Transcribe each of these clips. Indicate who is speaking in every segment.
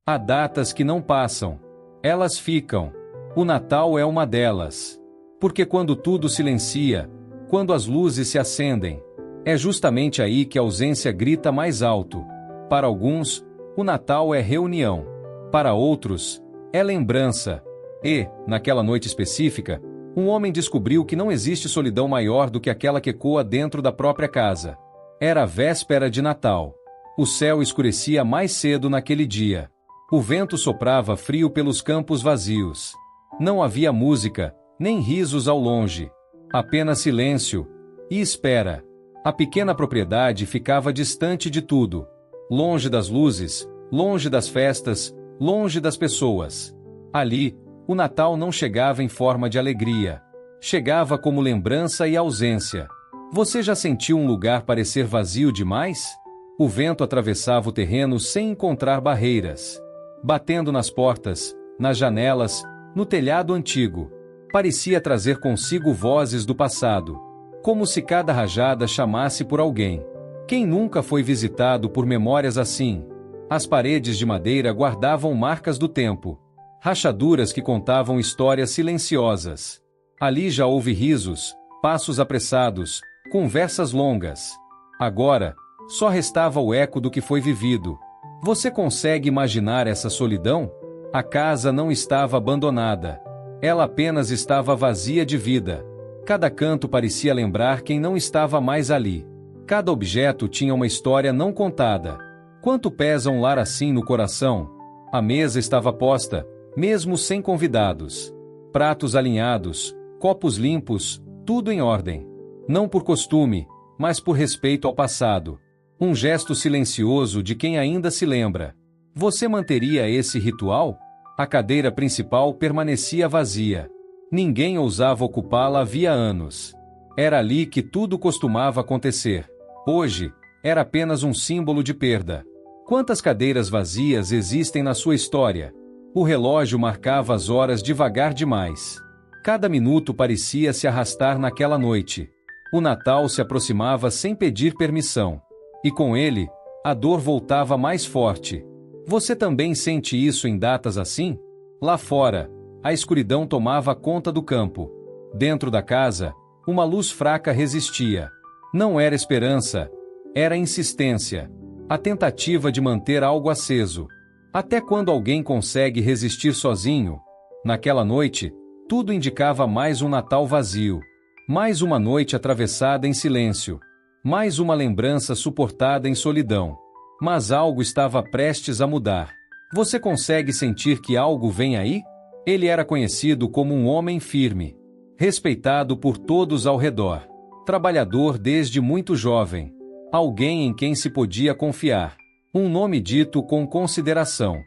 Speaker 1: Há datas que não passam. Elas ficam. O Natal é uma delas. Porque quando tudo silencia, quando as luzes se acendem, é justamente aí que a ausência grita mais alto. Para alguns, o Natal é reunião. Para outros, é lembrança. E, naquela noite específica, um homem descobriu que não existe solidão maior do que aquela que ecoa dentro da própria casa. Era a véspera de Natal. O céu escurecia mais cedo naquele dia. O vento soprava frio pelos campos vazios. Não havia música, nem risos ao longe. Apenas silêncio e espera. A pequena propriedade ficava distante de tudo. Longe das luzes, longe das festas, longe das pessoas. Ali, o Natal não chegava em forma de alegria. Chegava como lembrança e ausência. Você já sentiu um lugar parecer vazio demais? O vento atravessava o terreno sem encontrar barreiras. Batendo nas portas, nas janelas, no telhado antigo. Parecia trazer consigo vozes do passado. Como se cada rajada chamasse por alguém. Quem nunca foi visitado por memórias assim? As paredes de madeira guardavam marcas do tempo. Rachaduras que contavam histórias silenciosas. Ali já houve risos, passos apressados, conversas longas. Agora, só restava o eco do que foi vivido. Você consegue imaginar essa solidão? A casa não estava abandonada. Ela apenas estava vazia de vida. Cada canto parecia lembrar quem não estava mais ali. Cada objeto tinha uma história não contada. Quanto pesa um lar assim no coração? A mesa estava posta, mesmo sem convidados. Pratos alinhados, copos limpos, tudo em ordem. Não por costume, mas por respeito ao passado. Um gesto silencioso de quem ainda se lembra. Você manteria esse ritual? A cadeira principal permanecia vazia. Ninguém ousava ocupá-la havia anos. Era ali que tudo costumava acontecer. Hoje, era apenas um símbolo de perda. Quantas cadeiras vazias existem na sua história? O relógio marcava as horas devagar demais. Cada minuto parecia se arrastar naquela noite. O Natal se aproximava sem pedir permissão. E com ele, a dor voltava mais forte. Você também sente isso em datas assim? Lá fora, a escuridão tomava conta do campo. Dentro da casa, uma luz fraca resistia. Não era esperança, era insistência. A tentativa de manter algo aceso. Até quando alguém consegue resistir sozinho? Naquela noite, tudo indicava mais um Natal vazio. Mais uma noite atravessada em silêncio. Mais uma lembrança suportada em solidão. Mas algo estava prestes a mudar. Você consegue sentir que algo vem aí? Ele era conhecido como um homem firme. Respeitado por todos ao redor. Trabalhador desde muito jovem. Alguém em quem se podia confiar. Um nome dito com consideração.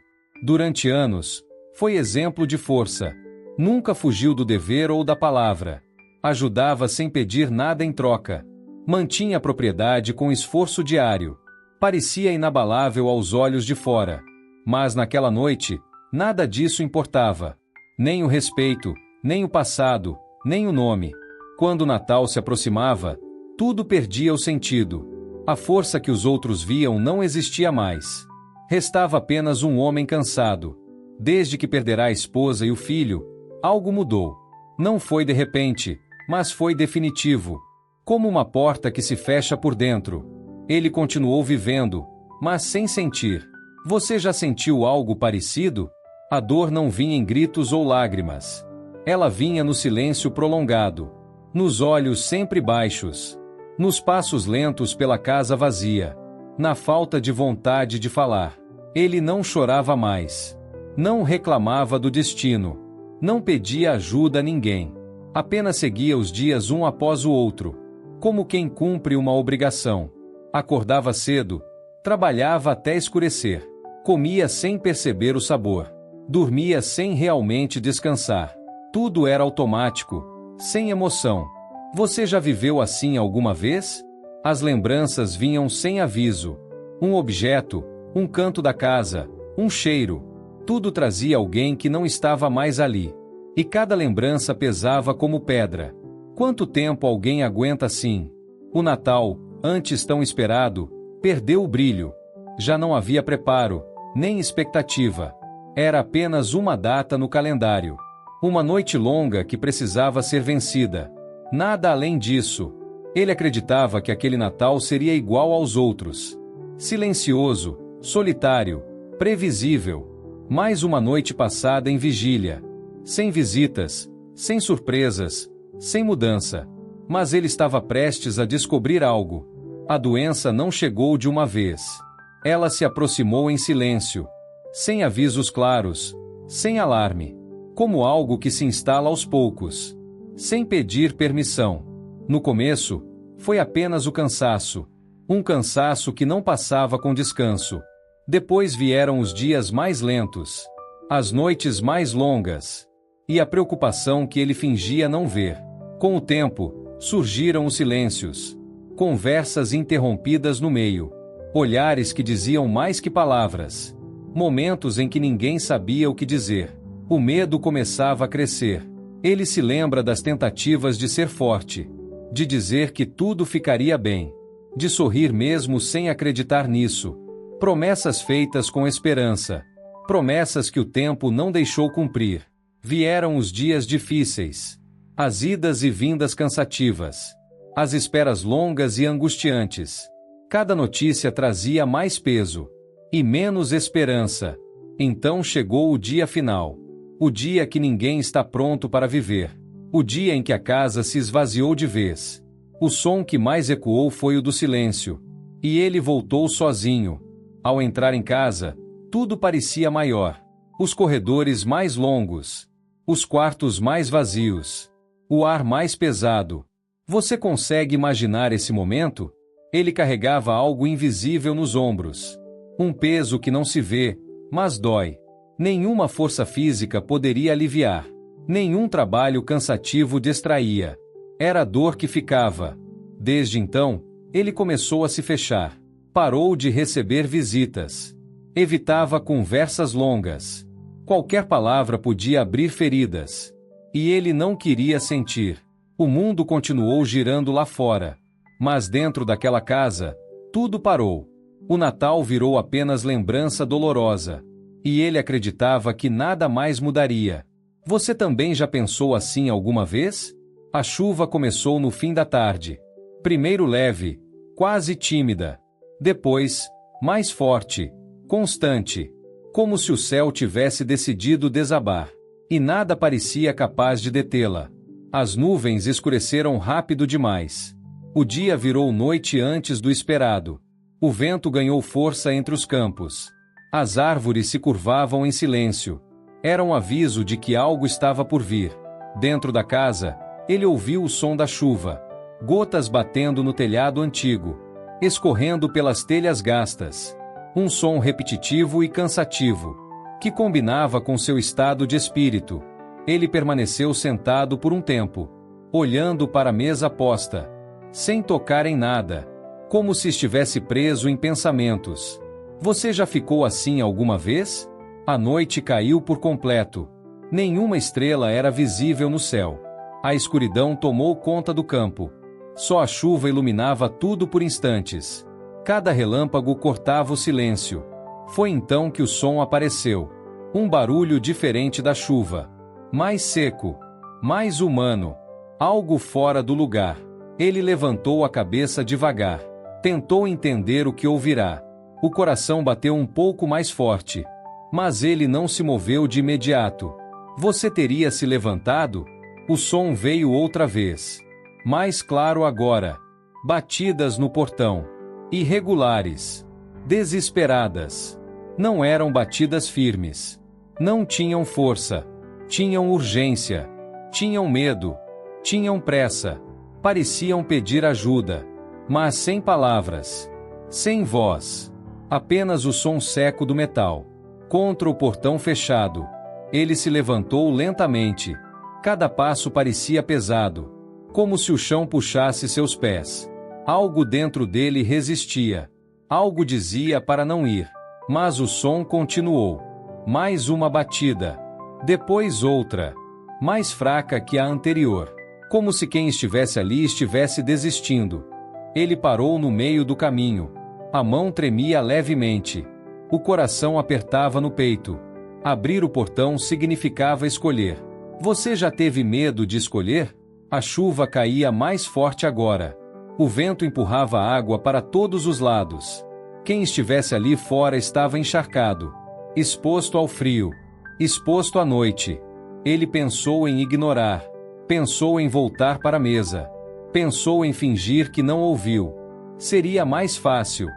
Speaker 1: Durante anos, foi exemplo de força. Nunca fugiu do dever ou da palavra. Ajudava sem pedir nada em troca. Mantinha a propriedade com esforço diário. Parecia inabalável aos olhos de fora. Mas naquela noite, nada disso importava. Nem o respeito, nem o passado, nem o nome. Quando o Natal se aproximava, tudo perdia o sentido. A força que os outros viam não existia mais. Restava apenas um homem cansado. Desde que perderá a esposa e o filho, algo mudou. Não foi de repente, mas foi definitivo. Como uma porta que se fecha por dentro. Ele continuou vivendo, mas sem sentir. Você já sentiu algo parecido? A dor não vinha em gritos ou lágrimas. Ela vinha no silêncio prolongado. Nos olhos sempre baixos. Nos passos lentos pela casa vazia. Na falta de vontade de falar. Ele não chorava mais. Não reclamava do destino. Não pedia ajuda a ninguém. Apenas seguia os dias um após o outro. Como quem cumpre uma obrigação. Acordava cedo. Trabalhava até escurecer. Comia sem perceber o sabor. Dormia sem realmente descansar. Tudo era automático. Sem emoção. Você já viveu assim alguma vez? As lembranças vinham sem aviso. Um objeto, um canto da casa, um cheiro. Tudo trazia alguém que não estava mais ali. E cada lembrança pesava como pedra. Quanto tempo alguém aguenta assim? O Natal, antes tão esperado, perdeu o brilho. Já não havia preparo, nem expectativa. Era apenas uma data no calendário. Uma noite longa que precisava ser vencida. Nada além disso. Ele acreditava que aquele Natal seria igual aos outros. Silencioso, solitário, previsível. Mais uma noite passada em vigília. Sem visitas, sem surpresas, sem mudança. Mas ele estava prestes a descobrir algo. A doença não chegou de uma vez. Ela se aproximou em silêncio. Sem avisos claros. Sem alarme. Como algo que se instala aos poucos. Sem pedir permissão. No começo, foi apenas o cansaço. Um cansaço que não passava com descanso. Depois vieram os dias mais lentos. As noites mais longas. E a preocupação que ele fingia não ver. Com o tempo, surgiram os silêncios. Conversas interrompidas no meio. Olhares que diziam mais que palavras. Momentos em que ninguém sabia o que dizer. O medo começava a crescer. Ele se lembra das tentativas de ser forte. De dizer que tudo ficaria bem. De sorrir mesmo sem acreditar nisso. Promessas feitas com esperança. Promessas que o tempo não deixou cumprir. Vieram os dias difíceis. As idas e vindas cansativas. As esperas longas e angustiantes. Cada notícia trazia mais peso. E menos esperança. Então chegou o dia final. O dia que ninguém está pronto para viver. O dia em que a casa se esvaziou de vez. O som que mais ecoou foi o do silêncio. E ele voltou sozinho. Ao entrar em casa, tudo parecia maior. Os corredores mais longos. Os quartos mais vazios. O ar mais pesado. Você consegue imaginar esse momento? Ele carregava algo invisível nos ombros. Um peso que não se vê, mas dói. Nenhuma força física poderia aliviar. Nenhum trabalho cansativo distraía. Era a dor que ficava. Desde então, ele começou a se fechar. Parou de receber visitas. Evitava conversas longas. Qualquer palavra podia abrir feridas. E ele não queria sentir. O mundo continuou girando lá fora. Mas dentro daquela casa, tudo parou. O Natal virou apenas lembrança dolorosa. E ele acreditava que nada mais mudaria. Você também já pensou assim alguma vez? A chuva começou no fim da tarde. Primeiro leve, quase tímida. Depois, mais forte, constante. Como se o céu tivesse decidido desabar. E nada parecia capaz de detê-la. As nuvens escureceram rápido demais. O dia virou noite antes do esperado. O vento ganhou força entre os campos. As árvores se curvavam em silêncio. Era um aviso de que algo estava por vir. Dentro da casa, ele ouviu o som da chuva. Gotas batendo no telhado antigo. Escorrendo pelas telhas gastas. Um som repetitivo e cansativo. Que combinava com seu estado de espírito. Ele permaneceu sentado por um tempo. Olhando para a mesa posta. Sem tocar em nada. Como se estivesse preso em pensamentos. Você já ficou assim alguma vez? A noite caiu por completo. Nenhuma estrela era visível no céu. A escuridão tomou conta do campo. Só a chuva iluminava tudo por instantes. Cada relâmpago cortava o silêncio. Foi então que o som apareceu. Um barulho diferente da chuva. Mais seco. Mais humano. Algo fora do lugar. Ele levantou a cabeça devagar. Tentou entender o que ouvirá. O coração bateu um pouco mais forte. Mas ele não se moveu de imediato. Você teria se levantado? O som veio outra vez. Mais claro agora. Batidas no portão. Irregulares. Desesperadas. Não eram batidas firmes. Não tinham força. Tinham urgência. Tinham medo. Tinham pressa. Pareciam pedir ajuda. Mas sem palavras. Sem voz. Apenas o som seco do metal. Contra o portão fechado. Ele se levantou lentamente. Cada passo parecia pesado. Como se o chão puxasse seus pés. Algo dentro dele resistia. Algo dizia para não ir. Mas o som continuou. Mais uma batida. Depois outra. Mais fraca que a anterior. Como se quem estivesse ali estivesse desistindo. Ele parou no meio do caminho. A mão tremia levemente. O coração apertava no peito. Abrir o portão significava escolher. Você já teve medo de escolher? A chuva caía mais forte agora. O vento empurrava água para todos os lados. Quem estivesse ali fora estava encharcado, exposto ao frio, exposto à noite. Ele pensou em ignorar, pensou em voltar para a mesa, pensou em fingir que não ouviu. Seria mais fácil,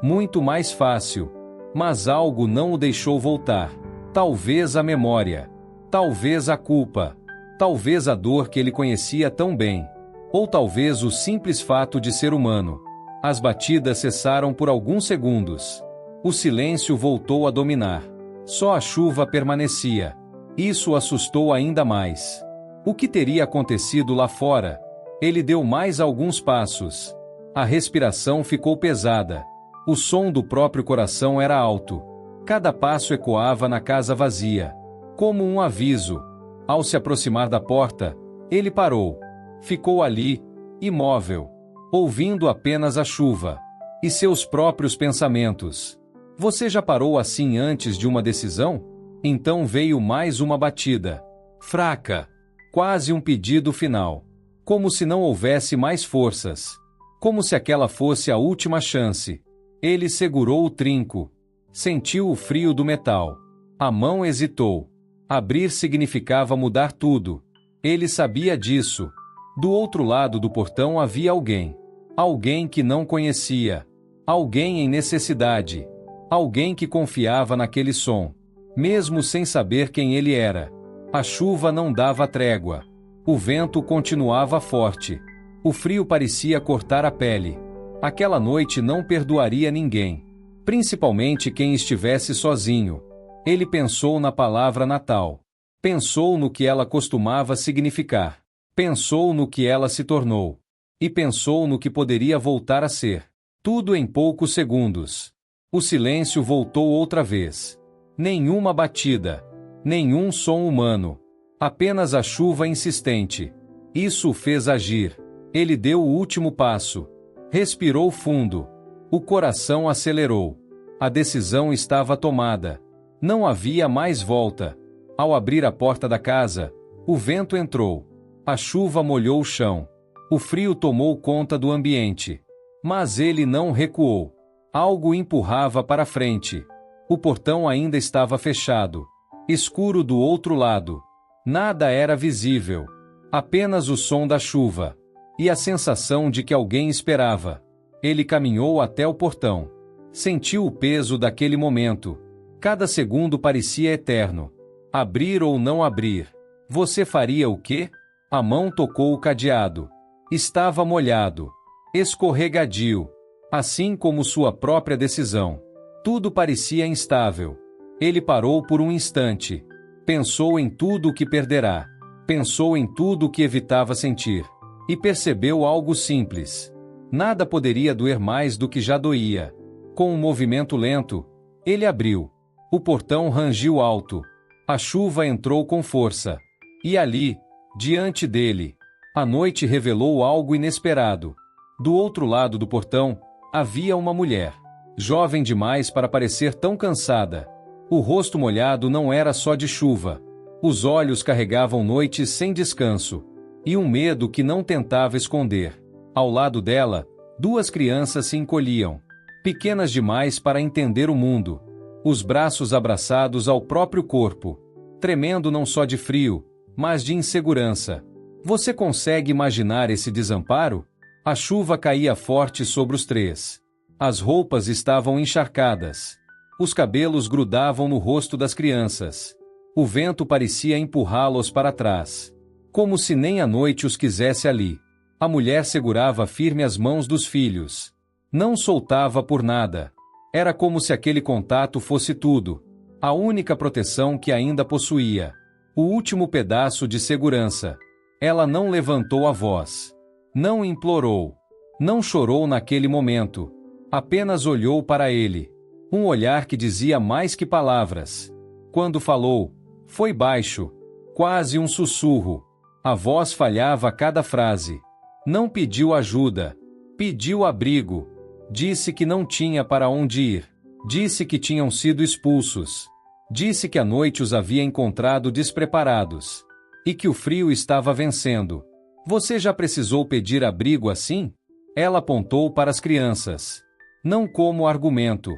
Speaker 1: muito mais fácil, mas algo não o deixou voltar. Talvez a memória, talvez a culpa, talvez a dor que ele conhecia tão bem, ou talvez o simples fato de ser humano. As batidas cessaram por alguns segundos. O silêncio voltou a dominar. Só a chuva permanecia. Isso o assustou ainda mais. O que teria acontecido lá fora? Ele deu mais alguns passos. A respiração ficou pesada. O som do próprio coração era alto. Cada passo ecoava na casa vazia, como um aviso. Ao se aproximar da porta, ele parou. Ficou ali, imóvel, ouvindo apenas a chuva e seus próprios pensamentos. Você já parou assim antes de uma decisão? Então veio mais uma batida. Fraca. Quase um pedido final. Como se não houvesse mais forças. Como se aquela fosse a última chance. Ele segurou o trinco. Sentiu o frio do metal. A mão hesitou. Abrir significava mudar tudo. Ele sabia disso. Do outro lado do portão havia alguém. Alguém que não conhecia. Alguém em necessidade. Alguém que confiava naquele som. Mesmo sem saber quem ele era. A chuva não dava trégua. O vento continuava forte. O frio parecia cortar a pele. Aquela noite não perdoaria ninguém. Principalmente quem estivesse sozinho. Ele pensou na palavra Natal. Pensou no que ela costumava significar. Pensou no que ela se tornou. E pensou no que poderia voltar a ser. Tudo em poucos segundos. O silêncio voltou outra vez. Nenhuma batida. Nenhum som humano. Apenas a chuva insistente. Isso o fez agir. Ele deu o último passo. Respirou fundo. O coração acelerou. A decisão estava tomada. Não havia mais volta. Ao abrir a porta da casa, o vento entrou. A chuva molhou o chão. O frio tomou conta do ambiente. Mas ele não recuou. Algo empurrava para frente. O portão ainda estava fechado. Escuro do outro lado. Nada era visível. Apenas o som da chuva. E a sensação de que alguém esperava. Ele caminhou até o portão. Sentiu o peso daquele momento. Cada segundo parecia eterno. Abrir ou não abrir? Você faria o quê? A mão tocou o cadeado. Estava molhado. Escorregadio. Assim como sua própria decisão. Tudo parecia instável. Ele parou por um instante. Pensou em tudo o que perderá. Pensou em tudo o que evitava sentir. E percebeu algo simples. Nada poderia doer mais do que já doía. Com um movimento lento, ele abriu. O portão rangiu alto. A chuva entrou com força. E ali, diante dele, a noite revelou algo inesperado. Do outro lado do portão, havia uma mulher. Jovem demais para parecer tão cansada. O rosto molhado não era só de chuva. Os olhos carregavam noites sem descanso. E um medo que não tentava esconder. Ao lado dela, duas crianças se encolhiam. Pequenas demais para entender o mundo. Os braços abraçados ao próprio corpo. Tremendo não só de frio, mas de insegurança. Você consegue imaginar esse desamparo? A chuva caía forte sobre os três. As roupas estavam encharcadas. Os cabelos grudavam no rosto das crianças. O vento parecia empurrá-los para trás. Como se nem a noite os quisesse ali. A mulher segurava firme as mãos dos filhos. Não soltava por nada. Era como se aquele contato fosse tudo. A única proteção que ainda possuía. O último pedaço de segurança. Ela não levantou a voz. Não implorou. Não chorou naquele momento. Apenas olhou para ele. Um olhar que dizia mais que palavras. Quando falou, foi baixo. Quase um sussurro. A voz falhava a cada frase. Não pediu ajuda. Pediu abrigo. Disse que não tinha para onde ir. Disse que tinham sido expulsos. Disse que a noite os havia encontrado despreparados. E que o frio estava vencendo. Você já precisou pedir abrigo assim? Ela apontou para as crianças. Não como argumento,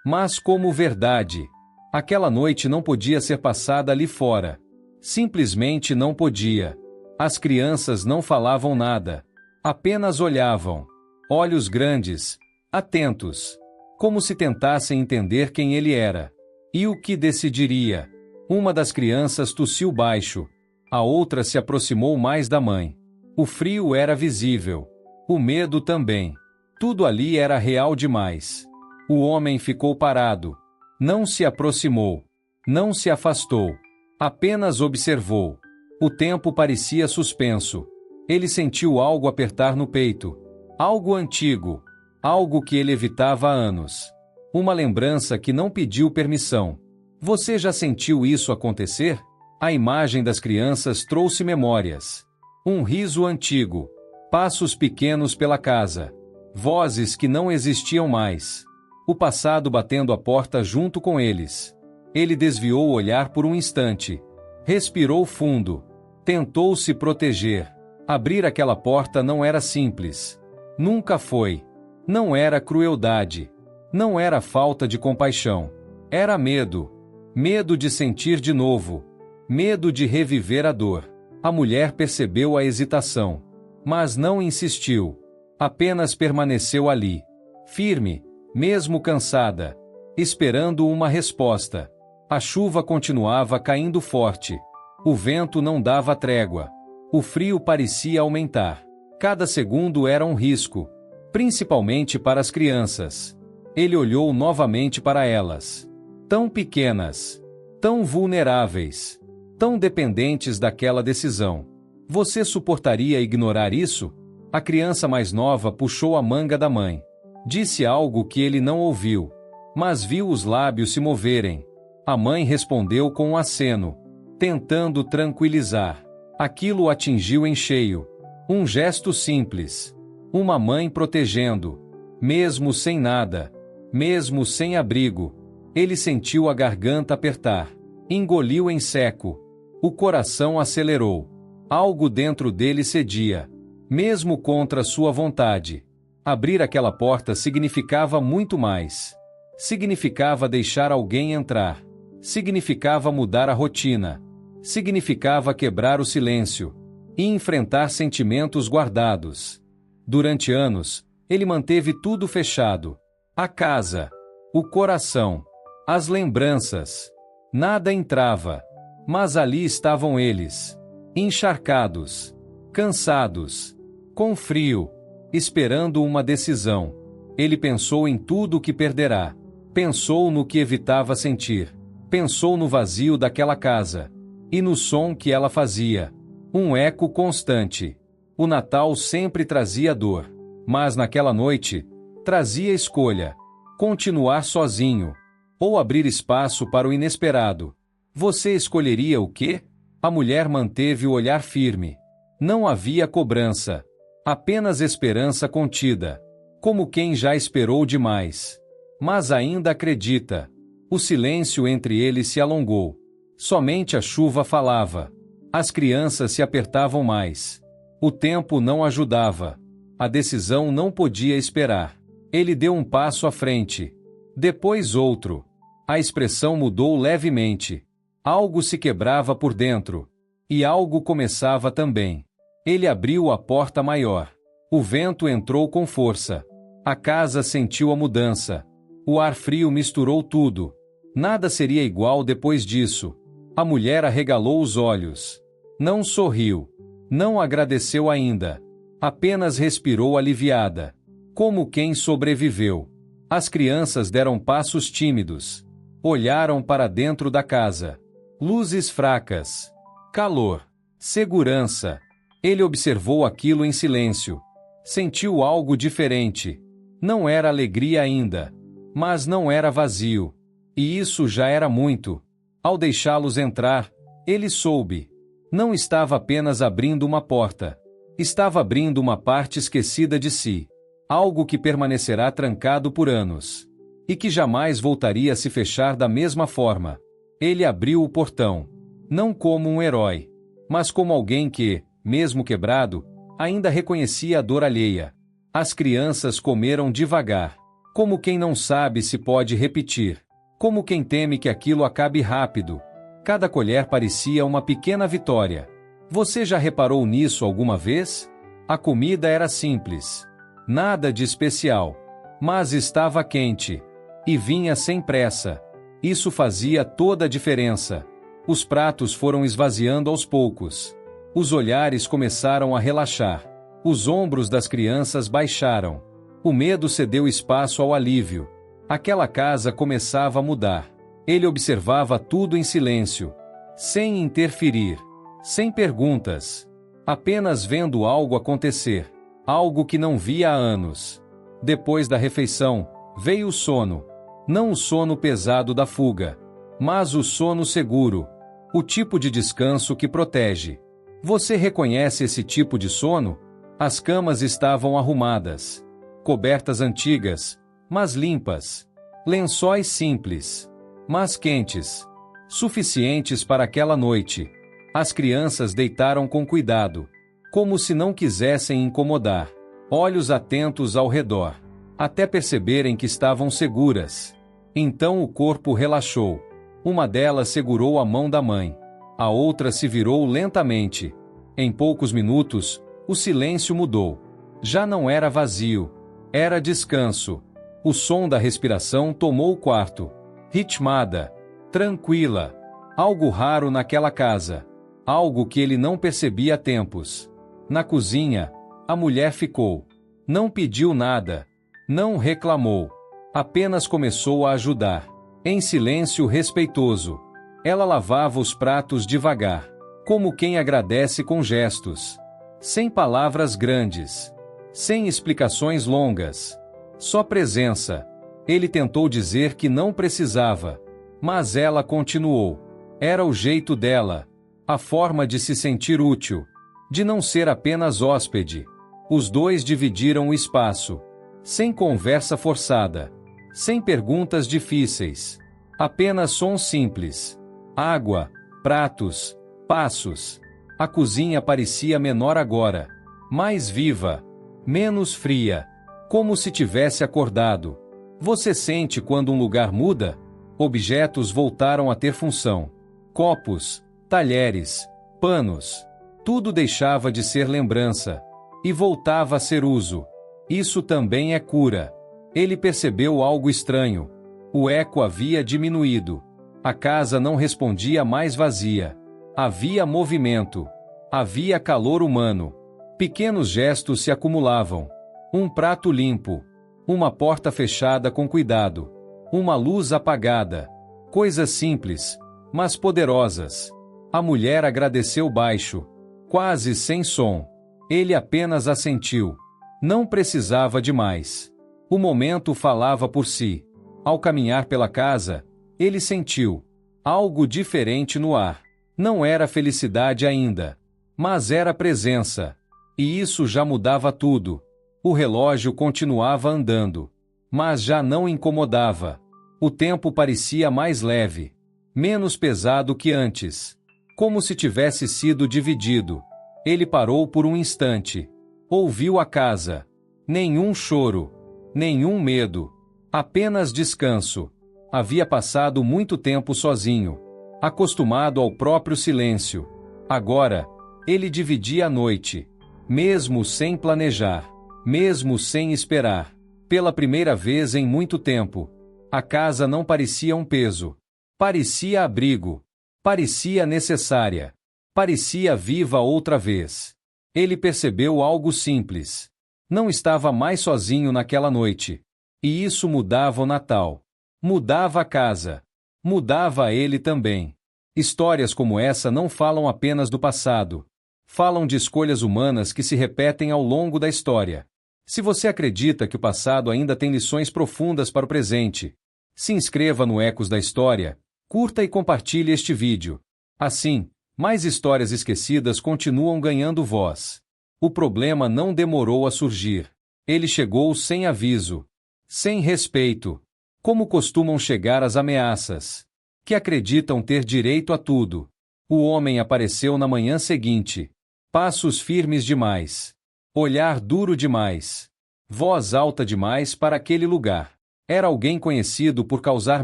Speaker 1: mas como verdade. Aquela noite não podia ser passada ali fora. Simplesmente não podia. As crianças não falavam nada. Apenas olhavam. Olhos grandes, atentos. Como se tentassem entender quem ele era. E o que decidiria. Uma das crianças tossiu baixo. A outra se aproximou mais da mãe. O frio era visível. O medo também. Tudo ali era real demais. O homem ficou parado. Não se aproximou. Não se afastou. Apenas observou. O tempo parecia suspenso. Ele sentiu algo apertar no peito. Algo antigo. Algo que ele evitava há anos. Uma lembrança que não pediu permissão. Você já sentiu isso acontecer? A imagem das crianças trouxe memórias. Um riso antigo. Passos pequenos pela casa. Vozes que não existiam mais. O passado batendo a porta junto com eles. Ele desviou o olhar por um instante. Respirou fundo. Tentou se proteger. Abrir aquela porta não era simples. Nunca foi. Não era crueldade. Não era falta de compaixão. Era medo. Medo de sentir de novo. Medo de reviver a dor. A mulher percebeu a hesitação. Mas não insistiu. Apenas permaneceu ali. Firme, mesmo cansada. Esperando uma resposta. A chuva continuava caindo forte. O vento não dava trégua. O frio parecia aumentar. Cada segundo era um risco. Principalmente para as crianças. Ele olhou novamente para elas. Tão pequenas. Tão vulneráveis. Tão dependentes daquela decisão. Você suportaria ignorar isso? A criança mais nova puxou a manga da mãe. Disse algo que ele não ouviu. Mas viu os lábios se moverem. A mãe respondeu com um aceno. Tentando tranquilizar. Aquilo o atingiu em cheio. Um gesto simples. Uma mãe protegendo. Mesmo sem nada. Mesmo sem abrigo. Ele sentiu a garganta apertar. Engoliu em seco. O coração acelerou. Algo dentro dele cedia. Mesmo contra sua vontade. Abrir aquela porta significava muito mais. Significava deixar alguém entrar. Significava mudar a rotina. Significava quebrar o silêncio. E enfrentar sentimentos guardados. Durante anos, ele manteve tudo fechado. A casa. O coração. As lembranças. Nada entrava. Mas ali estavam eles. Encharcados. Cansados. Com frio. Esperando uma decisão. Ele pensou em tudo o que perderá. Pensou no que evitava sentir. Pensou no vazio daquela casa. E no som que ela fazia. Um eco constante. O Natal sempre trazia dor. Mas naquela noite, trazia escolha. Continuar sozinho. Ou abrir espaço para o inesperado. Você escolheria o quê? A mulher manteve o olhar firme. Não havia cobrança. Apenas esperança contida. Como quem já esperou demais. Mas ainda acredita. O silêncio entre eles se alongou. Somente a chuva falava. As crianças se apertavam mais. O tempo não ajudava. A decisão não podia esperar. Ele deu um passo à frente. Depois outro. A expressão mudou levemente. Algo se quebrava por dentro. E algo começava também. Ele abriu a porta maior. O vento entrou com força. A casa sentiu a mudança. O ar frio misturou tudo. Nada seria igual depois disso. A mulher arregalou os olhos. Não sorriu. Não agradeceu ainda. Apenas respirou aliviada. Como quem sobreviveu. As crianças deram passos tímidos. Olharam para dentro da casa. Luzes fracas. Calor. Segurança. Ele observou aquilo em silêncio. Sentiu algo diferente. Não era alegria ainda. Mas não era vazio. E isso já era muito. Ao deixá-los entrar, ele soube. Não estava apenas abrindo uma porta. Estava abrindo uma parte esquecida de si. Algo que permanecerá trancado por anos. e que jamais voltaria a se fechar da mesma forma. Ele abriu o portão, não como um herói, mas como alguém que, mesmo quebrado, ainda reconhecia a dor alheia. As crianças comeram devagar, como quem não sabe se pode repetir, como quem teme que aquilo acabe rápido. Cada colher parecia uma pequena vitória. Você já reparou nisso alguma vez? A comida era simples, nada de especial, mas estava quente e vinha sem pressa. Isso fazia toda a diferença. Os pratos foram esvaziando aos poucos. Os olhares começaram a relaxar. Os ombros das crianças baixaram. O medo cedeu espaço ao alívio. Aquela casa começava a mudar. Ele observava tudo em silêncio, sem interferir, sem perguntas, apenas vendo algo acontecer, algo que não via há anos. Depois da refeição, veio o sono. Não o sono pesado da fuga, mas o sono seguro, o tipo de descanso que protege. Você reconhece esse tipo de sono? As camas estavam arrumadas, cobertas antigas, mas limpas, lençóis simples, mas quentes, suficientes para aquela noite. As crianças deitaram com cuidado, como se não quisessem incomodar, olhos atentos ao redor, até perceberem que estavam seguras. Então o corpo relaxou. Uma delas segurou a mão da mãe. A outra se virou lentamente. Em poucos minutos, o silêncio mudou. Já não era vazio, era descanso. O som da respiração tomou o quarto. Ritmada, tranquila. Algo raro naquela casa. Algo que ele não percebia há tempos. Na cozinha, a mulher ficou. Não pediu nada. Não reclamou. Apenas começou a ajudar. Em silêncio respeitoso. Ela lavava os pratos devagar, como quem agradece com gestos. Sem palavras grandes. Sem explicações longas. Só presença. Ele tentou dizer que não precisava. Mas ela continuou. Era o jeito dela. A forma de se sentir útil. De não ser apenas hóspede. Os dois dividiram o espaço. Sem conversa forçada. Sem perguntas difíceis. Apenas som simples. Água, pratos, passos. A cozinha parecia menor agora. Mais viva. Menos fria. Como se tivesse acordado. Você sente quando um lugar muda? Objetos voltaram a ter função. Copos, talheres, panos. Tudo deixava de ser lembrança. E voltava a ser uso. Isso também é cura. Ele percebeu algo estranho. O eco havia diminuído. A casa não respondia mais vazia. Havia movimento. Havia calor humano. Pequenos gestos se acumulavam. Um prato limpo. Uma porta fechada com cuidado. Uma luz apagada. Coisas simples, mas poderosas. A mulher agradeceu baixo, quase sem som. Ele apenas assentiu. Não precisava de mais. O momento falava por si. Ao caminhar pela casa, ele sentiu algo diferente no ar. Não era felicidade ainda, mas era presença. E isso já mudava tudo. O relógio continuava andando, mas já não incomodava. O tempo parecia mais leve, menos pesado que antes, como se tivesse sido dividido. Ele parou por um instante. Ouviu a casa. Nenhum choro, nenhum medo, apenas descanso. Havia passado muito tempo sozinho, acostumado ao próprio silêncio. Agora, ele dividia a noite, mesmo sem planejar, mesmo sem esperar. Pela primeira vez em muito tempo, a casa não parecia um peso. Parecia abrigo. Parecia necessária. Parecia viva outra vez. Ele percebeu algo simples. Não estava mais sozinho naquela noite. E isso mudava o Natal. Mudava a casa. Mudava ele também. Histórias como essa não falam apenas do passado. Falam de escolhas humanas que se repetem ao longo da história. Se você acredita que o passado ainda tem lições profundas para o presente, se inscreva no Ecos da História, curta e compartilhe este vídeo. Assim, mais histórias esquecidas continuam ganhando voz. O problema não demorou a surgir. Ele chegou sem aviso, sem respeito, Como costumam chegar as ameaças? Que acreditam ter direito a tudo. O homem apareceu na manhã seguinte. Passos firmes demais. Olhar duro demais. Voz alta demais para aquele lugar. Era alguém conhecido por causar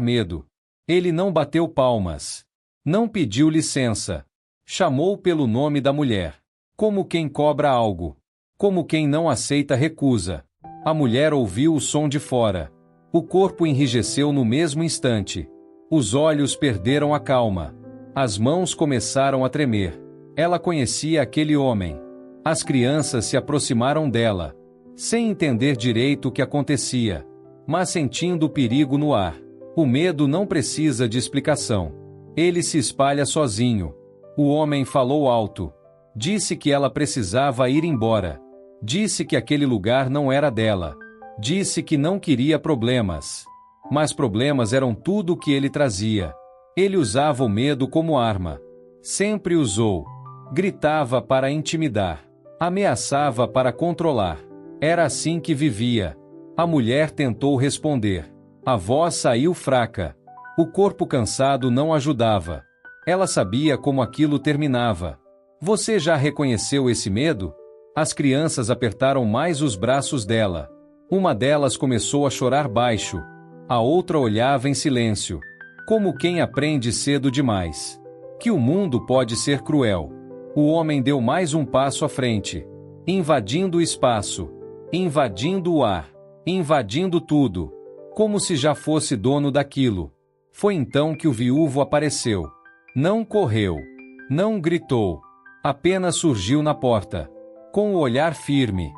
Speaker 1: medo. Ele não bateu palmas. Não pediu licença. Chamou pelo nome da mulher. Como quem cobra algo. Como quem não aceita recusa. A mulher ouviu o som de fora. O corpo enrijeceu no mesmo instante. Os olhos perderam a calma. As mãos começaram a tremer. Ela conhecia aquele homem. As crianças se aproximaram dela, sem entender direito o que acontecia, mas sentindo o perigo no ar. O medo não precisa de explicação. Ele se espalha sozinho. O homem falou alto. Disse que ela precisava ir embora. Disse que aquele lugar não era dela. Disse que não queria problemas. Mas problemas eram tudo o que ele trazia. Ele usava o medo como arma. Sempre usou. Gritava para intimidar. Ameaçava para controlar. Era assim que vivia. A mulher tentou responder. A voz saiu fraca. O corpo cansado não ajudava. Ela sabia como aquilo terminava. Você já reconheceu esse medo? As crianças apertaram mais os braços dela. Uma delas começou a chorar baixo. A outra olhava em silêncio. Como quem aprende cedo demais. Que o mundo pode ser cruel. O homem deu mais um passo à frente. Invadindo o espaço. Invadindo o ar. Invadindo tudo. Como se já fosse dono daquilo. Foi então que o viúvo apareceu. Não correu. Não gritou. Apenas surgiu na porta. Com o olhar firme.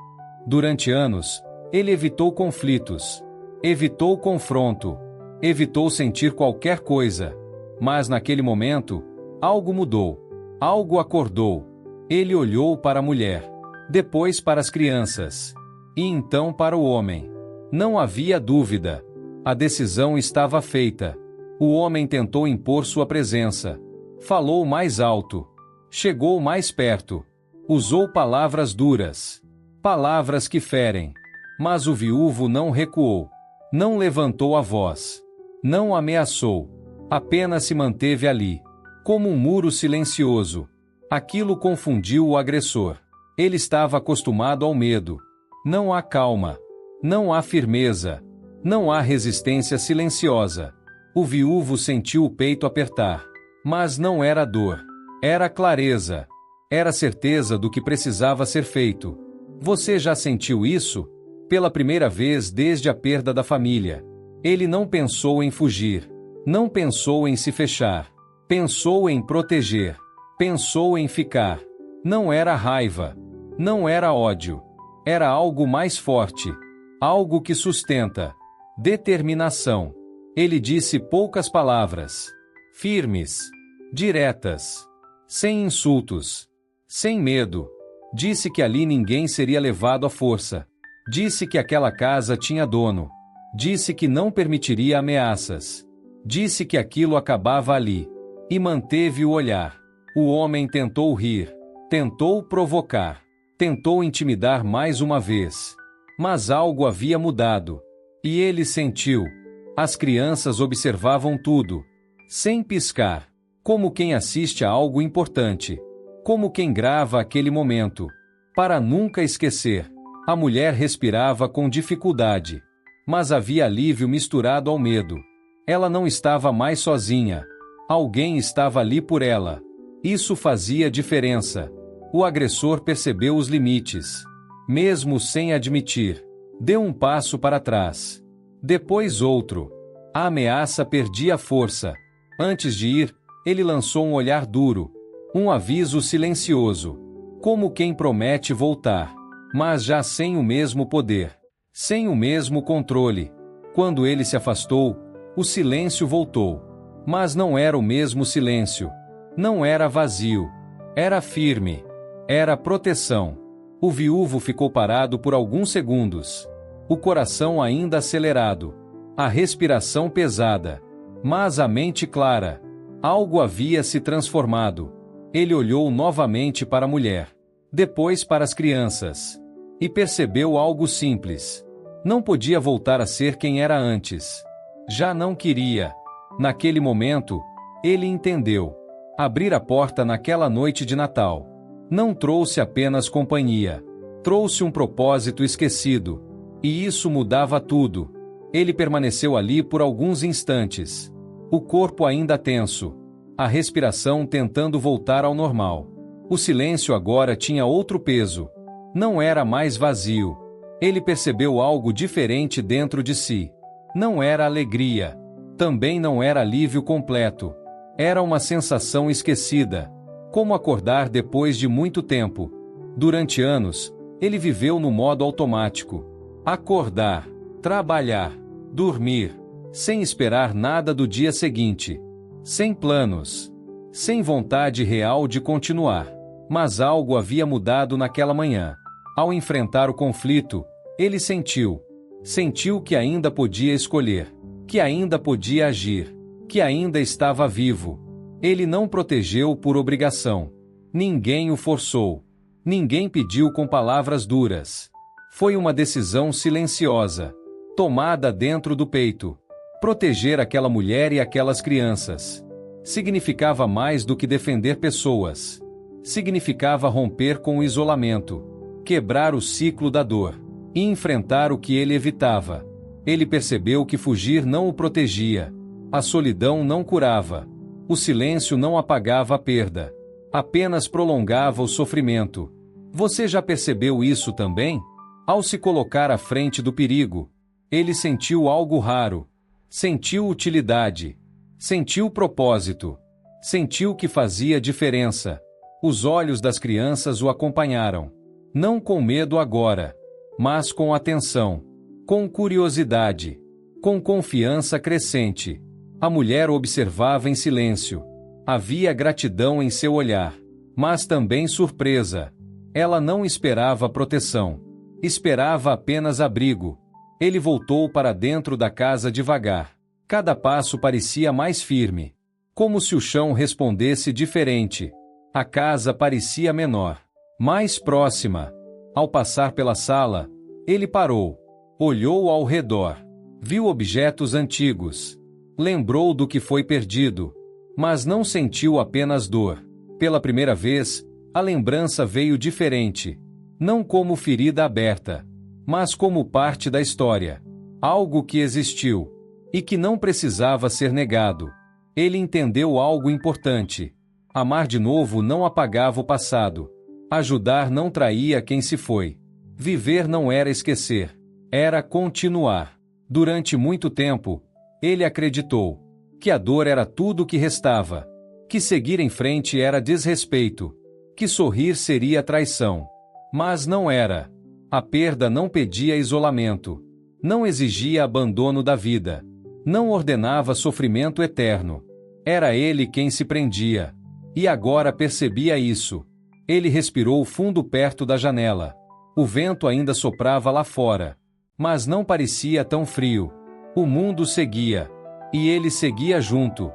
Speaker 1: Durante anos, ele evitou conflitos. Evitou confronto. Evitou sentir qualquer coisa. Mas naquele momento, algo mudou. Algo acordou. Ele olhou para a mulher. Depois para as crianças. E então para o homem. Não havia dúvida. A decisão estava feita. O homem tentou impor sua presença. Falou mais alto. Chegou mais perto. Usou palavras duras. Palavras que ferem. Mas o viúvo não recuou. Não levantou a voz. Não ameaçou. Apenas se manteve ali. Como um muro silencioso. Aquilo confundiu o agressor. Ele estava acostumado ao medo. Não há calma. Não há firmeza. Não há resistência silenciosa. O viúvo sentiu o peito apertar. Mas não era dor. Era clareza. Era certeza do que precisava ser feito. Você já sentiu isso? Pela primeira vez desde a perda da família. Ele não pensou em fugir. Não pensou em se fechar. Pensou em proteger. Pensou em ficar. Não era raiva. Não era ódio. Era algo mais forte. Algo que sustenta. Determinação. Ele disse poucas palavras. Firmes. Diretas. Sem insultos. Sem medo. Disse que ali ninguém seria levado à força. Disse que aquela casa tinha dono. Disse que não permitiria ameaças. Disse que aquilo acabava ali. E manteve o olhar. O homem tentou rir. Tentou provocar. Tentou intimidar mais uma vez. Mas algo havia mudado. E ele sentiu. As crianças observavam tudo. Sem piscar. Como quem assiste a algo importante. Como quem grava aquele momento. Para nunca esquecer. A mulher respirava com dificuldade. Mas havia alívio misturado ao medo. Ela não estava mais sozinha. Alguém estava ali por ela. Isso fazia diferença. O agressor percebeu os limites. Mesmo sem admitir. Deu um passo para trás. Depois outro. A ameaça perdia força. Antes de ir, ele lançou um olhar duro. Um aviso silencioso. Como quem promete voltar. Mas já sem o mesmo poder. Sem o mesmo controle. Quando ele se afastou, o silêncio voltou. Mas não era o mesmo silêncio. Não era vazio. Era firme. Era proteção. O viúvo ficou parado por alguns segundos. O coração ainda acelerado. A respiração pesada. Mas a mente clara. Algo havia se transformado. Ele olhou novamente para a mulher. Depois para as crianças. E percebeu algo simples. Não podia voltar a ser quem era antes. Já não queria. Naquele momento, ele entendeu. Abrir a porta naquela noite de Natal não trouxe apenas companhia. Trouxe um propósito esquecido. E isso mudava tudo. Ele permaneceu ali por alguns instantes. O corpo ainda tenso. A respiração tentando voltar ao normal. O silêncio agora tinha outro peso. Não era mais vazio. Ele percebeu algo diferente dentro de si. Não era alegria. Também não era alívio completo. Era uma sensação esquecida. Como acordar depois de muito tempo. Durante anos, ele viveu no modo automático. Acordar, trabalhar, dormir, sem esperar nada do dia seguinte. Sem planos. Sem vontade real de continuar. Mas algo havia mudado naquela manhã. Ao enfrentar o conflito, ele sentiu. Sentiu que ainda podia escolher. Que ainda podia agir. Que ainda estava vivo. Ele não protegeu por obrigação. Ninguém o forçou. Ninguém pediu com palavras duras. Foi uma decisão silenciosa. Tomada dentro do peito. Proteger aquela mulher e aquelas crianças. Significava mais do que defender pessoas. Significava romper com o isolamento. Quebrar o ciclo da dor. E enfrentar o que ele evitava. Ele percebeu que fugir não o protegia. A solidão não curava. O silêncio não apagava a perda. Apenas prolongava o sofrimento. Você já percebeu isso também? Ao se colocar à frente do perigo, ele sentiu algo raro. Sentiu utilidade. Sentiu propósito. Sentiu que fazia diferença. Os olhos das crianças o acompanharam. Não com medo agora, mas com atenção. Com curiosidade. Com confiança crescente. A mulher observava em silêncio. Havia gratidão em seu olhar. Mas também surpresa. Ela não esperava proteção. Esperava apenas abrigo. Ele voltou para dentro da casa devagar. Cada passo parecia mais firme. Como se o chão respondesse diferente. A casa parecia menor. Mais próxima. Ao passar pela sala, ele parou. Olhou ao redor. Viu objetos antigos. Lembrou do que foi perdido. Mas não sentiu apenas dor. Pela primeira vez, a lembrança veio diferente. Não como ferida aberta, mas como parte da história. Algo que existiu. E que não precisava ser negado. Ele entendeu algo importante. Amar de novo não apagava o passado. Ajudar não traía quem se foi. Viver não era esquecer. Era continuar. Durante muito tempo, ele acreditou que a dor era tudo o que restava. Que seguir em frente era desrespeito. Que sorrir seria traição. Mas não era. A perda não pedia isolamento. Não exigia abandono da vida. Não ordenava sofrimento eterno. Era ele quem se prendia. E agora percebia isso. Ele respirou fundo perto da janela. O vento ainda soprava lá fora. Mas não parecia tão frio. O mundo seguia. E ele seguia junto.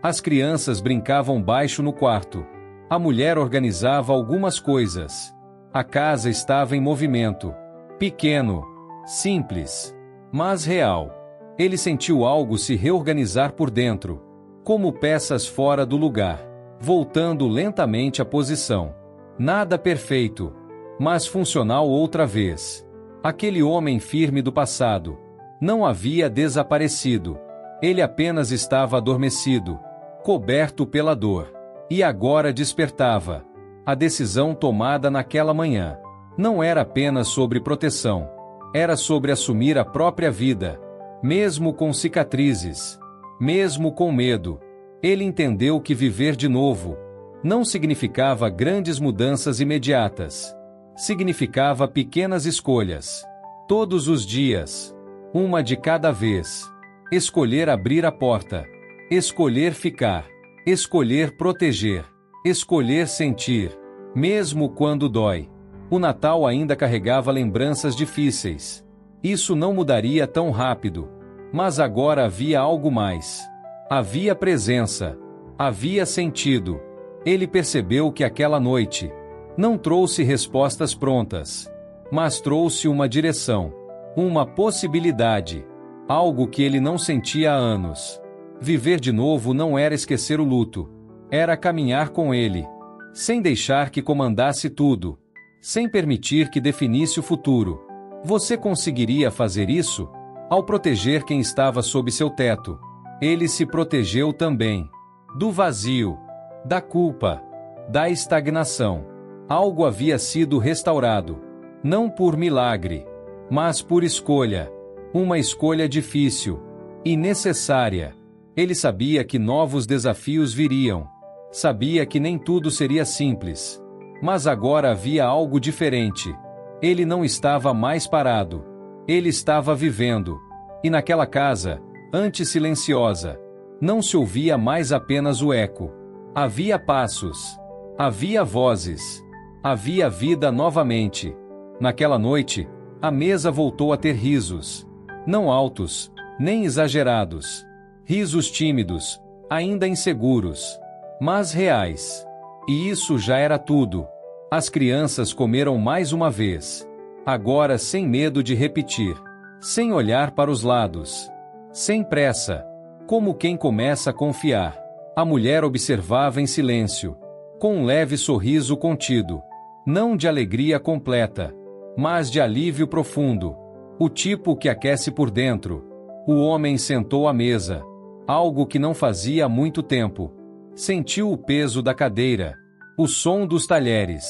Speaker 1: As crianças brincavam baixo no quarto. A mulher organizava algumas coisas. A casa estava em movimento. Pequeno. Simples. Mas real. Ele sentiu algo se reorganizar por dentro. Como peças fora do lugar. Voltando lentamente à posição. Nada perfeito. Mas funcional outra vez. Aquele homem firme do passado. Não havia desaparecido. Ele apenas estava adormecido. Coberto pela dor. E agora despertava. A decisão tomada naquela manhã. Não era apenas sobre proteção. Era sobre assumir a própria vida. Mesmo com cicatrizes. Mesmo com medo. Ele entendeu que viver de novo não significava grandes mudanças imediatas. Significava pequenas escolhas. Todos os dias. Uma de cada vez. Escolher abrir a porta. Escolher ficar. Escolher proteger. Escolher sentir. Mesmo quando dói. O Natal ainda carregava lembranças difíceis. Isso não mudaria tão rápido. Mas agora havia algo mais. Havia presença. Havia sentido. Ele percebeu que aquela noite não trouxe respostas prontas, mas trouxe uma direção. Uma possibilidade. algo que ele não sentia há anos. Viver de novo não era esquecer o luto, era caminhar com ele, sem deixar que comandasse tudo, sem permitir que definisse o futuro. Você conseguiria fazer isso? Ao proteger quem estava sob seu teto, ele se protegeu também. Do vazio, da culpa, da estagnação. Algo havia sido restaurado. Não por milagre, mas por escolha. Uma escolha difícil e necessária. Ele sabia que novos desafios viriam. Sabia que nem tudo seria simples. Mas agora havia algo diferente. Ele não estava mais parado. Ele estava vivendo. E naquela casa, antes silenciosa, não se ouvia mais apenas o eco. Havia passos. Havia vozes. Havia vida novamente. Naquela noite, a mesa voltou a ter risos. Não altos, nem exagerados. Risos tímidos, ainda inseguros, mas reais. E isso já era tudo. As crianças comeram mais uma vez. Agora sem medo de repetir. Sem olhar para os lados. Sem pressa. Como quem começa a confiar. A mulher observava em silêncio. Com um leve sorriso contido. Não de alegria completa, mas de alívio profundo. O tipo que aquece por dentro. O homem sentou à mesa. Algo que não fazia há muito tempo. Sentiu o peso da cadeira. O som dos talheres.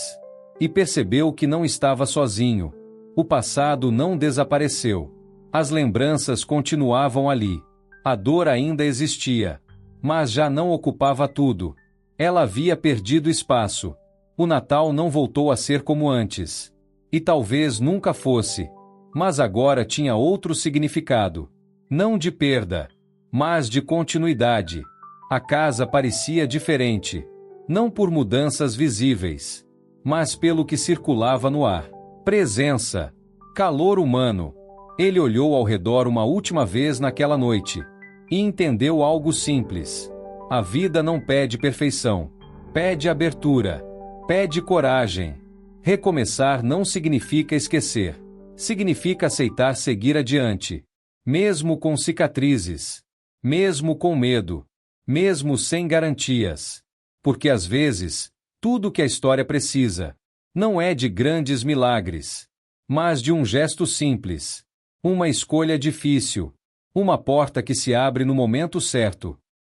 Speaker 1: E percebeu que não estava sozinho. O passado não desapareceu. As lembranças continuavam ali. A dor ainda existia. Mas já não ocupava tudo. Ela havia perdido espaço. O Natal não voltou a ser como antes. E talvez nunca fosse. Mas agora tinha outro significado. Não de perda, mas de continuidade. A casa parecia diferente. Não por mudanças visíveis, mas pelo que circulava no ar. Presença. Calor humano. Ele olhou ao redor uma última vez naquela noite. E entendeu algo simples. A vida não pede perfeição. Pede abertura. Pede coragem. Recomeçar não significa esquecer. Significa aceitar seguir adiante. Mesmo com cicatrizes. Mesmo com medo. Mesmo sem garantias. Porque às vezes, tudo que a história precisa não é de grandes milagres, mas de um gesto simples. Uma escolha difícil. Uma porta que se abre no momento certo.